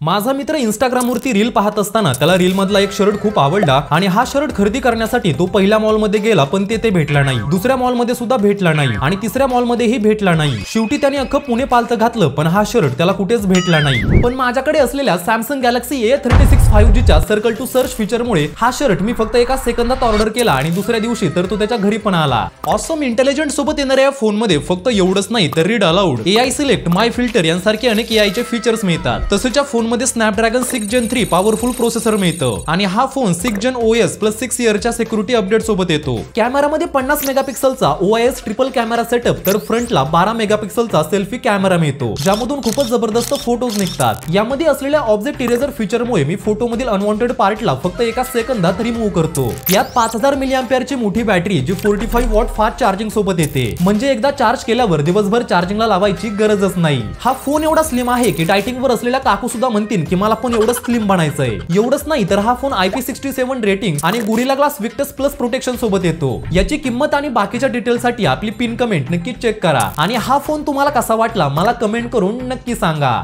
माझा मित्र इंस्टाग्राम वरती रील पाहत असताना त्याला रील मधला एक शर्ट खूप आवडला आणि हा शर्ट खरेदी करण्यासाठी तो पहिल्या मॉल मध्ये गेला, पण ते भेटला नाही. दुसऱ्या मॉल मध्ये सुद्धा भेटला नाही आणि तिसऱ्या मॉल मध्येही भेटला नाही. शेवटी त्याने अख्खं पुणे पालतं घातलं, पण हा शर्ट त्याला कुठेच भेटला नाही. पण माझ्याकडे असलेल्या सॅमसंग गॅलेक्सी A36 5G च्या सर्कल टू सर्च फीचरमुळे हा शर्ट मी फक्त एका सेकंदात ऑर्डर केला आणि दुसऱ्या दिवशी तर तो त्याच्या घरी पण आला. ऑसम इंटेलिजंट सोबत येणाऱ्या या फोन मध्ये फक्त एवढंच नाही तर रीड अलाउड, AI सिलेक्ट, माय फिल्टर यांसारखे अनेक AI चे फीचर्स मिळतात. तसेच या फोन मध्ये स्नॅपड्रॅगन 6 Gen 3 पॉवरफुल प्रोसेसर मिळतं आणि हा फोन 6 Gen OS प्लस 6 इयरच्या सिक्युरिटी अपडेट सोबत येतो. कॅमेरामध्ये 50 मेगापिक्सलचा OIS ट्रिपल कॅमेरा सेटअप तर फ्रंटला 12 मेगापिक्सलचा सेल्फी कॅमेरा मिळतो, ज्यामधून खूपच जबरदस्त फोटोज निघतात. यामध्ये असलेल्या ऑब्जेक्ट इरेजर फीचरमुळे मी फोटो मधील अनवॉन्टेड पार्टला फक्त एका सेकंदात रिमूव्ह करतो. यात 5000 mAh ची मोठी बॅटरी जी 45 वॉट फास्ट चार्जिंग सोबत येते, म्हणजे एकदा चार्ज केल्यावर दिवसभर चार्जिंगला लावायची गरजच नाही. हा फोन एवढा स्लिम आहे की डायटिंग वर असलेल्या काकू सुद्धा म्हणतील की मला पण एवढं स्लिम बनायचंय. एवढंच नाही तर हा फोन IP67 रेटिंग आणि gorilla glass Victus plus protection सोबत येतो. याची किंमत आणि बाकीच्या डिटेल साठी आपली पिन कमेंट नक्की चेक करा आणि हा फोन तुम्हाला कसा वाटला मला कमेंट करून नक्की सांगा.